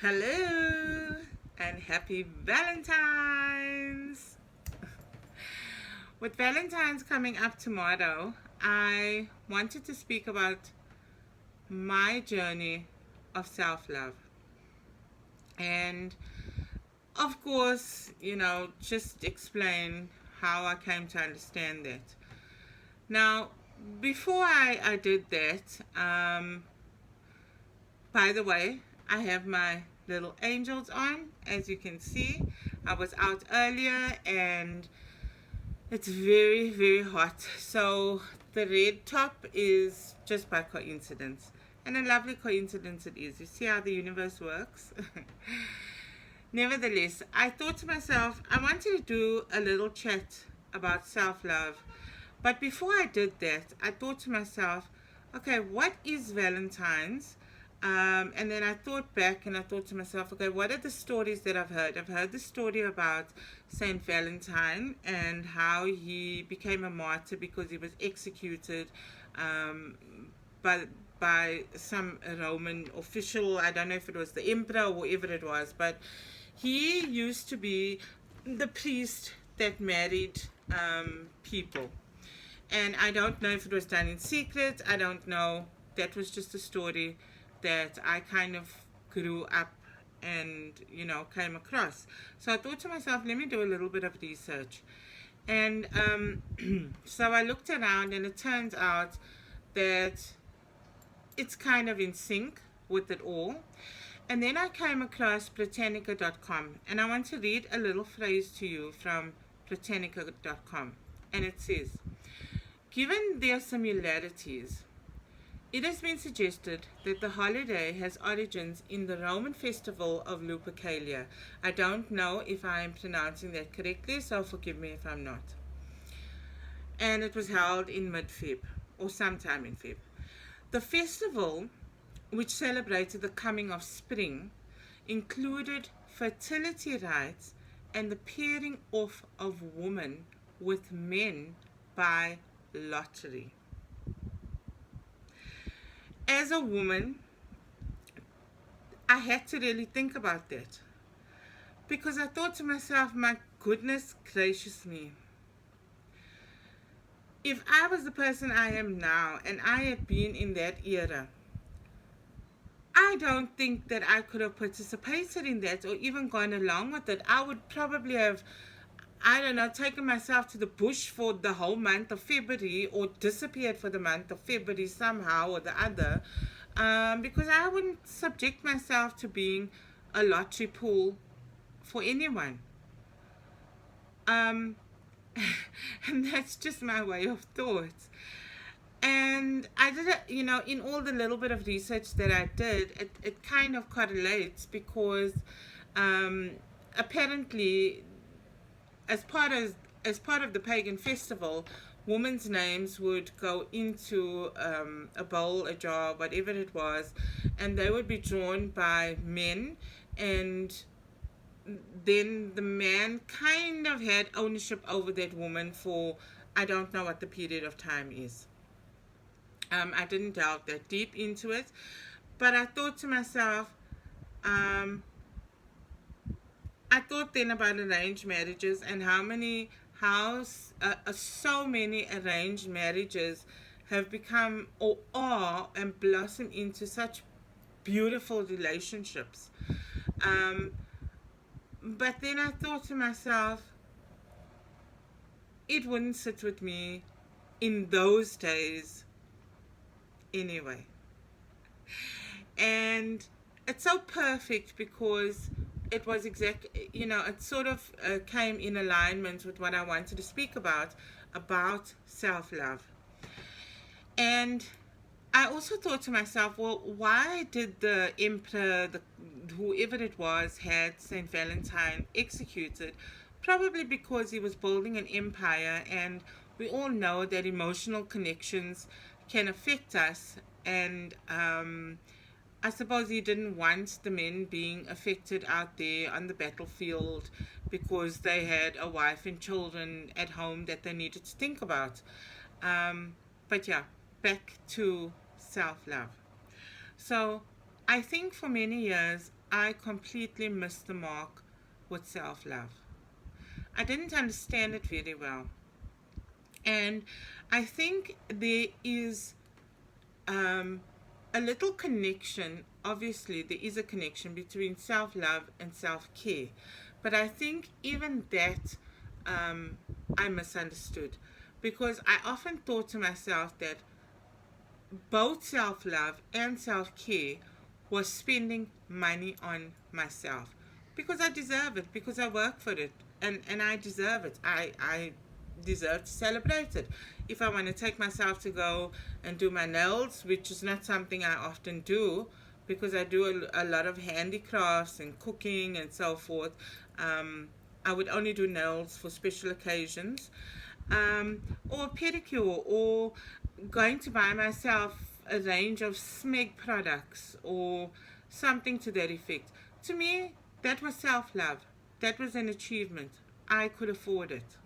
Hello and happy Valentine's! With Valentine's coming up tomorrow, I wanted to speak about my journey of self love. And of course, just explain how I came to understand that. Now, before I did that, by the way, I have my little angels on, as you can see. I was out earlier and it's very, very hot. So the red top is just by coincidence. And a lovely coincidence it is. You see how the universe works? Nevertheless, I thought to myself, I wanted to do a little chat about self love. But before I did that, I thought to myself, okay, what is Valentine's? And then I thought back and I thought to myself, okay, what are the stories that I've heard? I've heard the story about Saint Valentine and how he became a martyr because he was executed um, by some Roman official. I don't know if it was the emperor or whoever it was, but he used to be the priest that married people. And I don't know if it was done in secret. I don't know. That was just a story that I kind of grew up and, came across. So I thought to myself, let me do a little bit of research. And so I looked around and it turns out that it's kind of in sync with it all. And then I came across Britannica.com, and I want to read a little phrase to you from Britannica.com. And it says, given their similarities, it has been suggested that the holiday has origins in the Roman festival of Lupercalia. I don't know if I am pronouncing that correctly, so forgive me if I'm not. And it was held in mid-Feb, or sometime in Feb. The festival, which celebrated the coming of spring, included fertility rites and the pairing off of women with men by lottery. As a woman, I had to really think about that because I thought to myself, my goodness gracious me, if I was the person I am now and I had been in that era, I don't think that I could have participated in that or even gone along with it. I would probably have, I don't know, taken myself to the bush for the whole month of February or disappeared for the month of February somehow or the other, because I wouldn't subject myself to being a lottery pool for anyone. And that's just my way of thought. And I did it, in all the little bit of research that I did, it kind of correlates because apparently as part of the pagan festival, women's names would go into a bowl, a jar, whatever it was, and they would be drawn by men, and then the man kind of had ownership over that woman for, I don't know what the period of time is. I didn't delve that deep into it, but I thought to myself, I thought then about arranged marriages and so many arranged marriages have become or are and blossom into such beautiful relationships. But then I thought to myself, it wouldn't sit with me in those days anyway. And it's so perfect because it was it sort of came in alignment with what I wanted to speak about self-love. And I also thought to myself, well, why did the emperor, whoever it was, had Saint Valentine executed? Probably because he was building an empire, and we all know that emotional connections can affect us, and I suppose he didn't want the men being affected out there on the battlefield because they had a wife and children at home that they needed to think about. But yeah, back to self-love. So I think for many years I completely missed the mark with self love. I didn't understand it very well. And I think there is um, a little connection. Obviously, there is a connection between self love and self care. But I think even that um, I misunderstood, because I often thought to myself that both self love and self care was spending money on myself because I deserve it, because I work for it, and I deserve it. I deserve to celebrate it. If I want to take myself to go and do my nails, which is not something I often do because I do a lot of handicrafts and cooking and so forth, I would only do nails for special occasions, or pedicure, or going to buy myself a range of Smeg products or something to that effect. To me, that was self love. That was an achievement. I could afford it.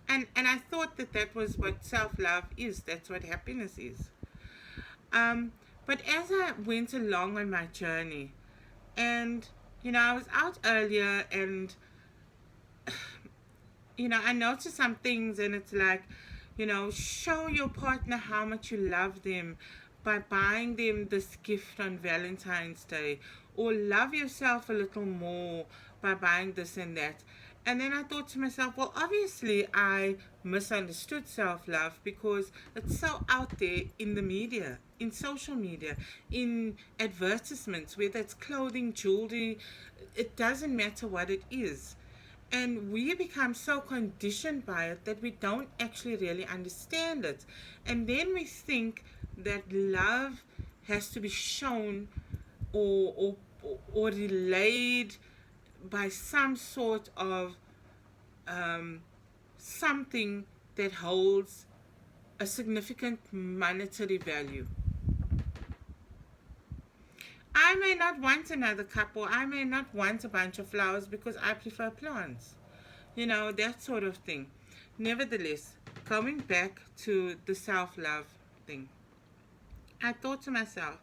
And I thought that that was what self love is. That's what happiness is. Um, but as I went along on my journey, and I was out earlier, and I noticed some things, and it's like, show your partner how much you love them by buying them this gift on Valentine's Day, or love yourself a little more by buying this and that. And then I thought to myself, well, obviously I misunderstood self love because it's so out there in the media, in social media, in advertisements, whether it's clothing, jewelry, it doesn't matter what it is. And we become so conditioned by it that we don't actually really understand it. And then we think that love has to be shown, or relayed by some sort of um, something that holds a significant monetary value. I may not want another cup, or I may not want a bunch of flowers because I prefer plants. That sort of thing. Nevertheless, going back to the self love thing, I thought to myself,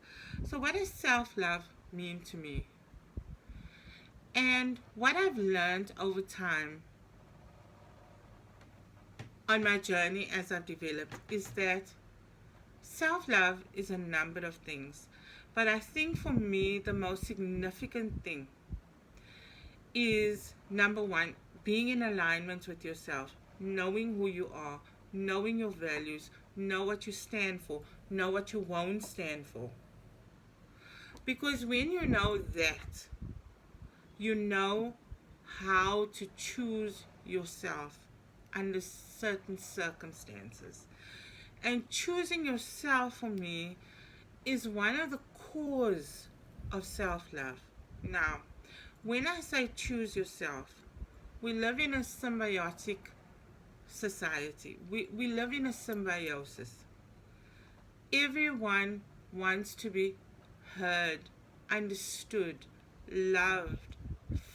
so what does self love mean to me? And what I've learned over time on my journey as I've developed is that self love is a number of things. But I think for me, the most significant thing is number one, being in alignment with yourself, knowing who you are, knowing your values, know what you stand for, know what you won't stand for. Because when you know that, you know how to choose yourself under certain circumstances. And choosing yourself for me is one of the cores of self love. Now, when I say choose yourself, we live in a symbiotic society. We live in a symbiosis. Everyone wants to be heard, understood, loved,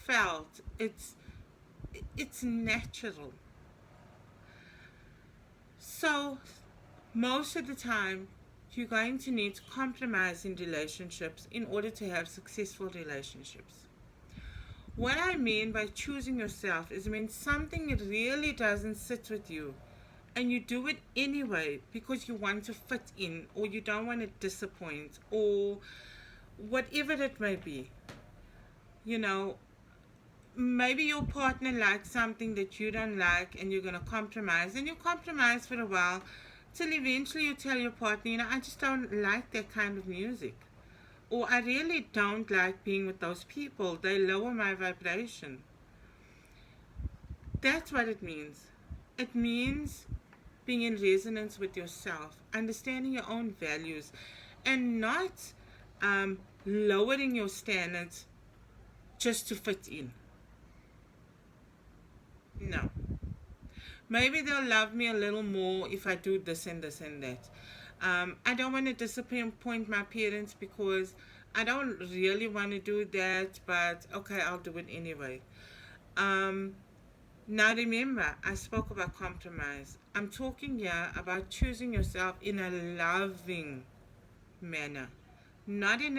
felt. It's natural. So most of the time you're going to need to compromise in relationships in order to have successful relationships. What I mean by choosing yourself is when something really doesn't sit with you and you do it anyway because you want to fit in, or you don't want to disappoint, or whatever it may be. You know, maybe your partner likes something that you don't like, and you're going to compromise, and you compromise for a while till eventually you tell your partner, I just don't like that kind of music, or I really don't like being with those people, they lower my vibration. That's what it means. It means being in resonance with yourself, understanding your own values, and not lowering your standards just to fit in. No. Maybe they'll love me a little more if I do this and this and that. I don't want to disappoint my parents because I don't really want to do that, but okay, I'll do it anyway. Um, Now remember, I spoke about compromise. I'm talking here about choosing yourself in a loving manner. not in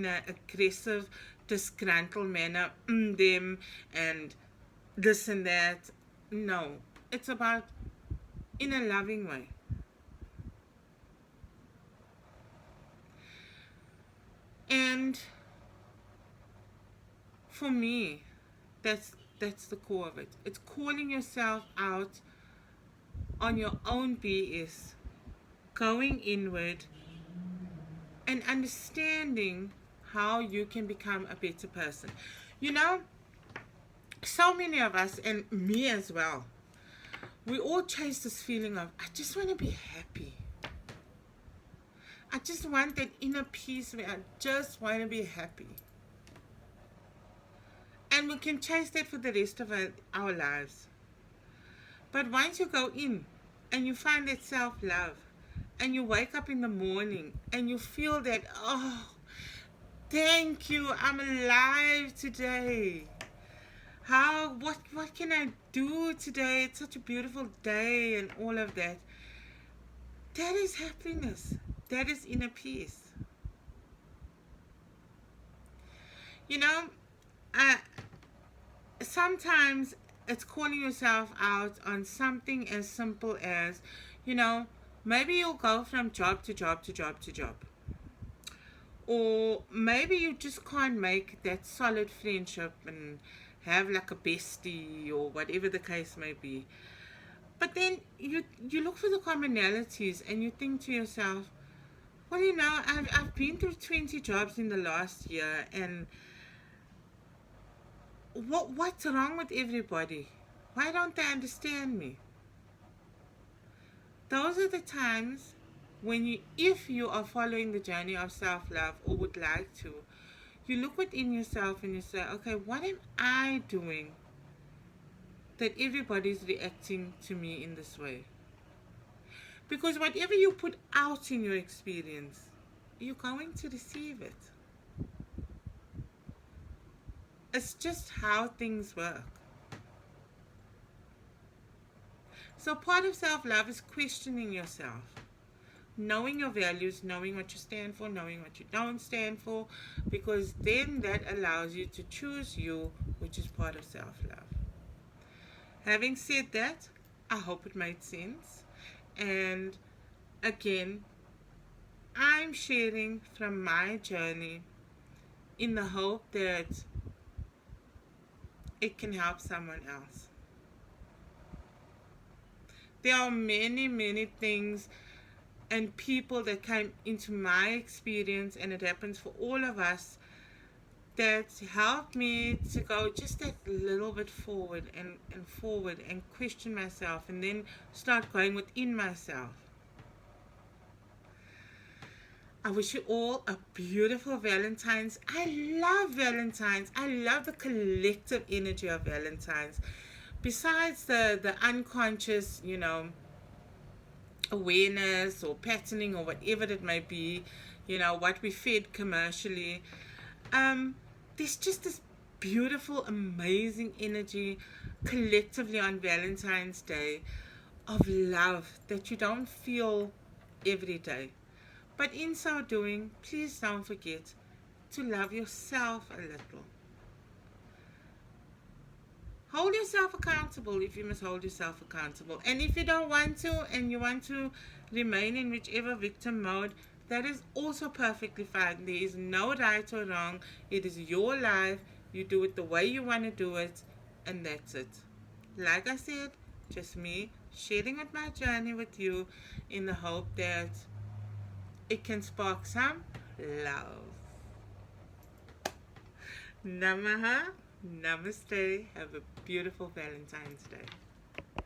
a aggressive, disgruntled manner, them and this and that. No, it's about in a loving way. And for me, that's the core of it. It's calling yourself out on your own BS, going inward and understanding how you can become a better person. You know, so many of us, and me as well, we all chase this feeling of, I just want to be happy. I just want that inner peace where I just want to be happy. And we can chase that for the rest of our lives. But once you go in and you find that self love, and you wake up in the morning and you feel that, oh, thank you, I'm alive today. What can I do today? It's such a beautiful day and all of that. That is happiness. That is inner peace. You know, sometimes it's calling yourself out on something as simple as, you know, maybe you'll go from job to job to job to job. Or maybe you just can't make that solid friendship and have like a bestie or whatever the case may be. But then you look for the commonalities and you think to yourself, well, you know, I've been through 20 jobs in the last year, and what's wrong with everybody? Why don't they understand me? Those are the times when if you are following the journey of self-love or would like to, you look within yourself and you say, okay, what am I doing that everybody's reacting to me in this way? Because whatever you put out in your experience, you're going to receive it. It's just how things work. So part of self-love is questioning yourself, knowing your values, knowing what you stand for, knowing what you don't stand for, because then that allows you to choose you, which is part of self-love. Having said that, I hope it made sense. And again, I'm sharing from my journey in the hope that it can help someone else. There are many, many things and people that came into my experience, and it happens for all of us, that helped me to go just that little bit forward and forward and question myself and then start going within myself. I wish you all a beautiful Valentine's. I love Valentine's. I love the collective energy of Valentine's. Besides the unconscious, you know, awareness or patterning or whatever it may be, you know, what we fed commercially, there's just this beautiful, amazing energy collectively on Valentine's Day of love that you don't feel every day. But in so doing, please don't forget to love yourself a little. Hold yourself accountable if you must hold yourself accountable. And if you don't want to and you want to remain in whichever victim mode, that is also perfectly fine. There is no right or wrong. It is your life. You do it the way you want to do it, and that's it. Like I said, just me sharing with my journey with you in the hope that it can spark some love. Namaha, namaste. Have a beautiful Valentine's Day.